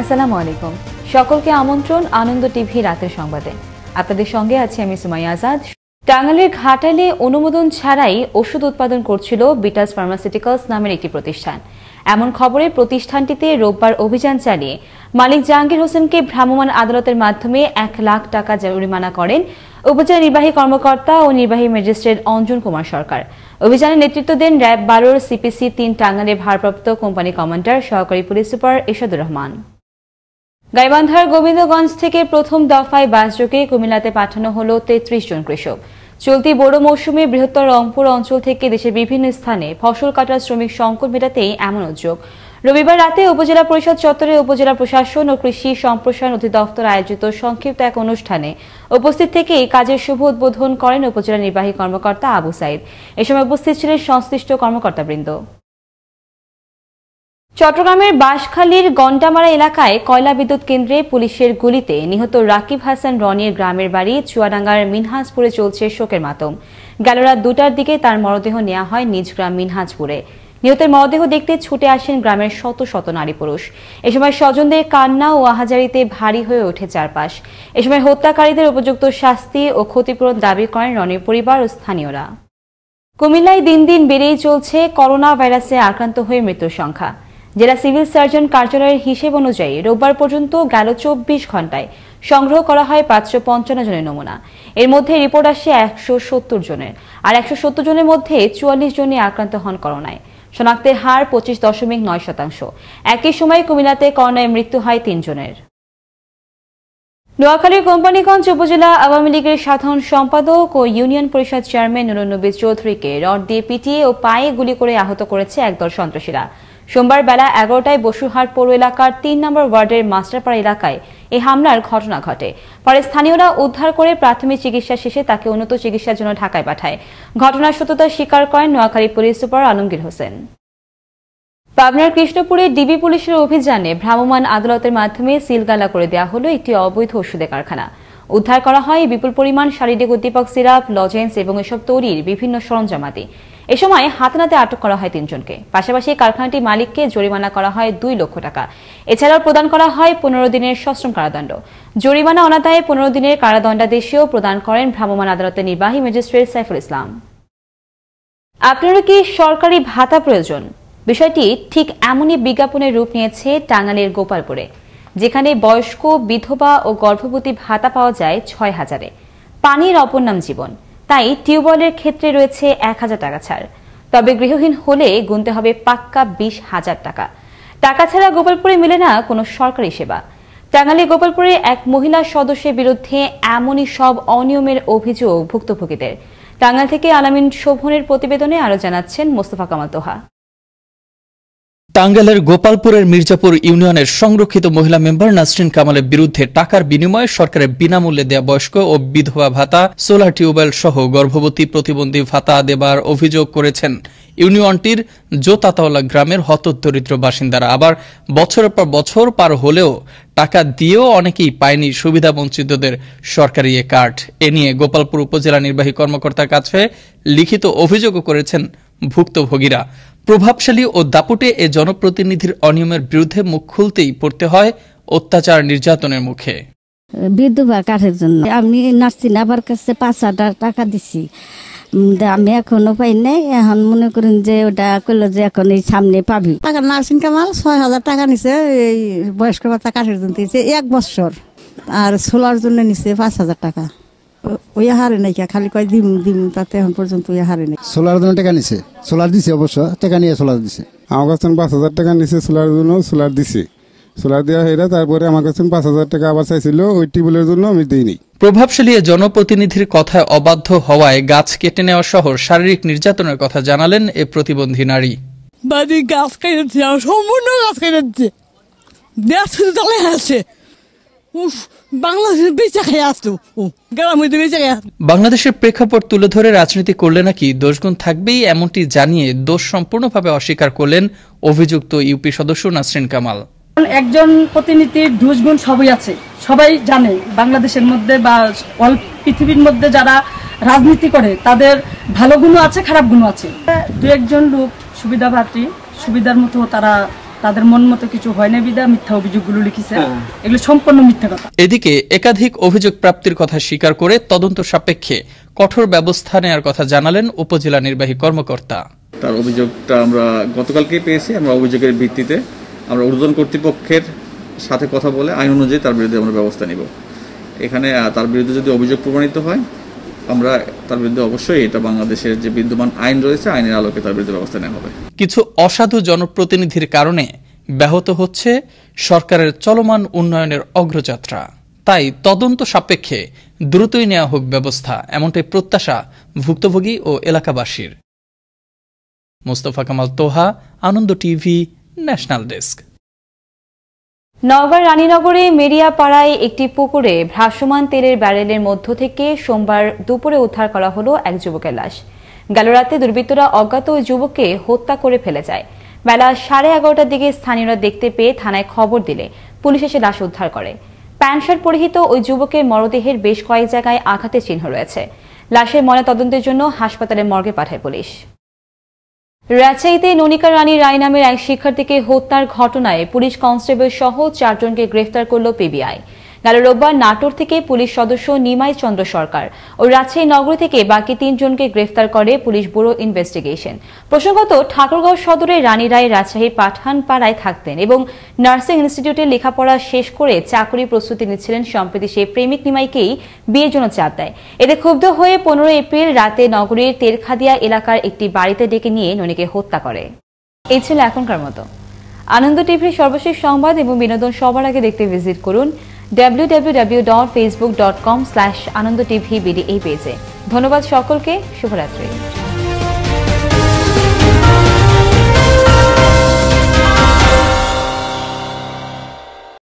আসসালামু আলাইকুম। সকলকে আমন্ত্রণ আনন্দ টিভি রাতের সংবাদে। আপনাদের সঙ্গে আছি আমি সুমাইয়া আজাদ। টাঙ্গাইলের ঘাটালে অনুমোদন ছাড়াই ওষুধ উৎপাদন করছিল বিটাস ফার্মাসিউটিক্যালস নামের একটি প্রতিষ্ঠান। এমন খবরে প্রতিষ্ঠানটিতে রোববার অভিযান চালিয়ে মালিক জাহাঙ্গীর হোসেনকে ভ্রাম্যমাণ আদালতের মাধ্যমে 1 লাখ টাকা জরিমানা করেন উপজেলা নির্বাহী কর্মকর্তা ও নির্বাহী ম্যাজিস্ট্রেট অঞ্জন কুমার সরকার। অভিযানে নেতৃত্ব দেন র্যাব 12 সিপিসি 3 টাঙ্গাইলের ভারপ্রাপ্ত কোম্পানি কমান্ডার সহকারী পুলিশ সুপার এরশাদুর রহমান। গাইবান্ধার গোবিন্দগঞ্জ থেকে প্রথম দফায় বাসযোগে কুমিল্লাতে পাঠানো হলো 33 জন কৃষক। চলতি বড় মৌসুমে বৃহত্তর রংপুর অঞ্চল থেকে দেশের বিভিন্ন স্থানে ফসল কাটার শ্রমিক সংকট মেটাতেই এমন উদ্যোগ। রবিবার রাতে উপজেলা পরিষদ চত্বরে উপজেলা প্রশাসন ও কৃষি সম্প্রসারণ অধিদপ্তর আয়োজিত সংক্ষিপ্ত এক অনুষ্ঠানে উপস্থিত থেকে কাজের শুভ উদ্বোধন করেন উপজেলা নির্বাহী কর্মকর্তা আবু সাইদ। এ সময় উপস্থিত ছিলেন সংশ্লিষ্ট কর্মকর্তাবৃন্দ। চট্টগ্রামের বাঁশখালীর গন্ডামারা এলাকায় কয়লা বিদ্যুৎ কেন্দ্রে পুলিশের গুলিতে নিহত রাকিব হাসান রনির গ্রামের বাড়ি চুয়াডাঙ্গার মিনহাজপুরে চলছে শোকের মাতম। গেল রাত 2টার দিকে তার মরদেহ নেওয়া হয় নিজ গ্রাম মিনহাজপুরে। নিহতের মরদেহ দেখতে ছুটে আসেন গ্রামের শত শত নারী পুরুষ। এ সময় স্বজনদের কান্না ও আহাজারিতে ভারী হয়ে ওঠে চারপাশ। এ সময় হত্যাকারীদের উপযুক্ত শাস্তি ও ক্ষতিপূরণ দাবি করেন রনির পরিবার ও স্থানীয়রা। কুমিল্লায় দিন দিন বেড়েই চলছে করোনা ভাইরাসে আক্রান্ত হয়ে মৃত্যুর সংখ্যা। জেলা সিভিল সার্জন কার্যালয়ের হিসেব অনুযায়ী রোববার পর্যন্ত গেল 24 ঘণ্টায় সংগ্রহ করা হয় 555 জনের নমুনা। এর মধ্যে রিপোর্ট আসে 170 জনের, আর 170 জনের মধ্যে 44 জনই আক্রান্ত হন করোনায়। শনাক্তের হার 25.9%। একই সময় কুমিল্লাতে করোনায় মৃত্যু হয় 3 জনের। নোয়াখালীর কোম্পানিগঞ্জ উপজেলা আওয়ামী লীগের সাধারণ সম্পাদক ও ইউনিয়ন পরিষদ চেয়ারম্যান নুরুন নবী চৌধুরীকে রড দিয়ে পিটিয়ে ও পায়ে গুলি করে আহত করেছে একদল সন্ত্রাসীরা। সোমবার বেলা 11টায় বসুরহাট পৌর এলাকার 3 নম্বর ওয়ার্ডের মাস্টারপাড়া এলাকায় এই হামলার ঘটনা ঘটে। পরে স্থানীয়রা উদ্ধার করে প্রাথমিক চিকিৎসা শেষে তাকে উন্নত চিকিৎসার জন্য ঢাকায় পাঠায়। ঘটনার সত্যতা স্বীকার করেন নোয়াখালী পুলিশ সুপার আলমগীর হোসেন। পাবনার কৃষ্ণপুরে ডিবি পুলিশের অভিযানে ভ্রাম্যমাণ আদালতের মাধ্যমে সিলগালা করে দেওয়া হলো একটি অবৈধ ওষুধের কারখানা। উদ্ধার করা হয় বিপুল পরিমাণ শারীরিক উদ্দীপক সিরাপ, লজেন্স এবং এসব তৈরির বিভিন্ন সরঞ্জামাদি। এ সময় হাতে আটক করা হয় 3 জনকে। পাশাপাশি কারখানাটির মালিককে জরিমানা করা হয় 2 লক্ষ টাকা। এছাড়াও প্রদান করা হয় 15 দিনের সশ্রম কারাদণ্ড। জরিমানা অনাদায়ে 15 দিনের কারাদণ্ডাদেশও প্রদান করেন ভ্রাম্যমাণ আদালতের নির্বাহী ম্যাজিস্ট্রেট সাইফুল ইসলাম। আপনারও কি সরকারি ভাতা প্রয়োজন? বিষয়টি ঠিক এমনই বিজ্ঞাপনের রূপ নিয়েছে টাঙ্গাইলের গোপালপুরে, যেখানে বয়স্ক, বিধবা ও গর্ভবতী ভাতা পাওয়া যায় 6000-এ। পানির অপর নাম জীবন, তাই টিউবওয়েলের ক্ষেত্রে রয়েছে 1000 টাকা ছাড়। তবে গৃহহীন হলে গুনতে হবে পাক্কা 20,000 টাকা। টাকা ছাড়া গোপালপুরে মেলে না কোনো সরকারি সেবা। টাঙ্গাইলের গোপালপুরে এক মহিলা সদস্যের বিরুদ্ধে এমনই সব অনিয়মের অভিযোগ ভুক্তভোগীদের। টাঙ্গাইল থেকে আলামিন শোভনের প্রতিবেদনে আরো জানাচ্ছেন মোস্তফা কামাল তোহা। টাঙ্গাইলের গোপালপুরের মির্জাপুর ইউনিয়নের সংরক্ষিত মহিলা মেম্বার নাসরিন কামালের বিরুদ্ধে টাকার বিনিময়ে সরকারের বিনামূল্যে দেয়া বয়স্ক ও বিধবা ভাতা, সোলার টিউবওয়েল সহ গর্ভবতী প্রতিবন্ধী ভাতা দেবার অভিযোগ করেছেন ইউনিয়নটির জোতাতলা গ্রামের হতদরিদ্র বাসিন্দারা। আবার বছরের পর বছর পার হলেও টাকা দিয়েও অনেকেই পায়নি সুবিধাবঞ্চিতদের সরকারি এ কার্ড। এ নিয়ে গোপালপুর উপজেলা নির্বাহী কর্মকর্তার কাছে লিখিত অভিযোগও করেছেন ভুক্তভোগীরা। প্রভাবশালী ও দাপুটে এ জনপ্রতিনিধির অনিয়মের বিরুদ্ধে মুখ খুলতেই পড়তে হয় অত্যাচার নির্যাতনের মুখে। বিধবা কাঠের জন্য আমি নার্সিন আবার কাছে 5,000 টাকা দিছি, আমি এখনো পাই নাই। এখন মনে করেন যে ওটা করলো যে এখন এই সামনে পাবি টাকা। নার্সিন কামাল 6,000 টাকা নিছে এই বয়স্ক ভাতা কাঠের জন্য, 1 বছর। আর সোলার জন্য নিছে 5,000 টাকা। ওই হারে নাই, খালি কয় দিম তাতে এখন পর্যন্ত ওই হারে নাই। সোলার জন্য টাকা নিছে, সোলার দিছে, অবশ্য টাকা নিয়ে সোলার দিছে। আমার কাছে 5,000 টাকা নিছে সোলার জন্য, সোলার দিছে। সোলার দেওয়া হয়ে তারপরে আমার কাছে 5,000 টাকা আবার চাইছিল ওই টিউবওয়েলের জন্য, আমি দিইনি। প্রভাবশালী জনপ্রতিনিধির কথায় অবাধ্য হওয়ায় গাছ কেটে নেওয়া সহ শারীরিক নির্যাতনের কথা জানালেন এ প্রতিবন্ধী নারী। গাছ কেটেছে, সম্পূর্ণ গাছ কেটেছে, আছে বাংলাদেশের প্রেক্ষাপট তুলে ধরে রাজনীতি করলে নাকি দোষগুণ থাকবেই, এমনটি জানিয়ে দোষ সম্পূর্ণভাবে অস্বীকার করলেন অভিযুক্ত ইউপি সদস্য নাসরিন কামাল। একজন প্রতিনিধির দোষগুণ সবই আছে, সবাই জানে। বাংলাদেশের মধ্যে বা অল পৃথিবীর মধ্যে যারা রাজনীতি করে তাদের ভালো গুণও আছে, খারাপ গুণও আছে। 2-1 জন লোক সুবিধাবাদী, সুবিধার মতো তারা তাদের মন মতো কিছু হয় না বিদা মিথ্যা অভিযোগগুলো লিখেছে, এগুলো সম্পূর্ণ মিথ্যা কথা। এদিকে একাধিক অভিযোগ প্রাপ্তির কথা স্বীকার করে তদন্ত সাপেক্ষে কঠোর ব্যবস্থা নেওয়ার কথা জানালেন উপজেলা নির্বাহী কর্মকর্তা। তার অভিযোগটা আমরা গতকালকেই পেয়েছি। আমরা অভিযোগের ভিত্তিতে আমরা ঊর্ধ্বতন কর্তৃপক্ষের সাথে কথা বলে আইন অনুযায়ী তার বিরুদ্ধে আমরা ব্যবস্থা নিব। এখানে তার বিরুদ্ধে যদি অভিযোগ প্রমাণিত হয় আমরা তার বিরুদ্ধে অবশ্যই এটা বাংলাদেশের যে বিদ্যমান আইন রয়েছে আইনের আলোকে তার বিরুদ্ধে ব্যবস্থা নেওয়া হবে। কিছু অসাধু জনপ্রতিনিধির কারণে ব্যাহত হচ্ছে সরকারের চলমান উন্নয়নের অগ্রযাত্রা। তাই তদন্ত সাপেক্ষে দ্রুতই নেওয়া হোক ব্যবস্থা, এমনটাই প্রত্যাশা ভুক্তভোগী ও এলাকাবাসীর। মোস্তফা কামাল তোহা, আনন্দ টিভি, ন্যাশনাল ডেস্ক। নওগাঁর রানীনগরে মেরিয়াপাড়ায় একটি পুকুরে ভাসমান তেলের ব্যারেলের মধ্য থেকে সোমবার দুপুরে উদ্ধার করা হলো এক যুবকের লাশ। গেল রাতে দুর্বৃত্তরা অজ্ঞাত ওই যুবককে হত্যা করে ফেলে যায়। বেলা 11:30টার দিকে স্থানীয়রা দেখতে পেয়ে থানায় খবর দিলে পুলিশ এসে লাশ উদ্ধার করে। প্যান্ট শার্ট পরিহিত ওই যুবকের মরদেহের বেশ কয়েক জায়গায় আঘাতের চিহ্ন রয়েছে। লাশের ময়নাতদন্তের জন্য হাসপাতালের মর্গে পাঠায় পুলিশ। রাজশাহীতে ননিকা রানী রায় নামের এক শিক্ষার্থীকে হত্যার ঘটনায় পুলিশ কনস্টেবল সহ 4 জনকে গ্রেফতার করল পিবিআই। গেল রোববার নাটোর থেকে পুলিশ সদস্য নিমাই চন্দ্র সরকার ও রাজশাহী নগরী থেকে বাকি 3 জনকে গ্রেফতার করে পুলিশ ব্যুরো ইনভেস্টিগেশন। প্রসঙ্গত, ঠাকুরগাঁও সদরে রানী রায় রাজশাহীর পাঠানপাড়ায় থাকতেন এবং নার্সিং ইনস্টিটিউটে লেখাপড়া শেষ করে চাকরি প্রস্তুতি নিচ্ছিলেন। সম্প্রতি সেই প্রেমিক নিমাইকেই বিয়ের জন্য চাপ দেয়। এতে ক্ষুব্ধ হয়ে 15 এপ্রিল রাতে নগরীর তেরখাদিয়া এলাকার একটি বাড়িতে ডেকে নিয়ে ননিকে হত্যা করে। এই ছিল এখনকার মতো। আনন্দ টিভির সর্বশেষ সংবাদ এবং বিনোদন সবার আগে দেখতে ভিজিট করুন www.facebook.com/anandotv এই পেজে। ধন্যবাদ সকলকে, শুভরাত্রি।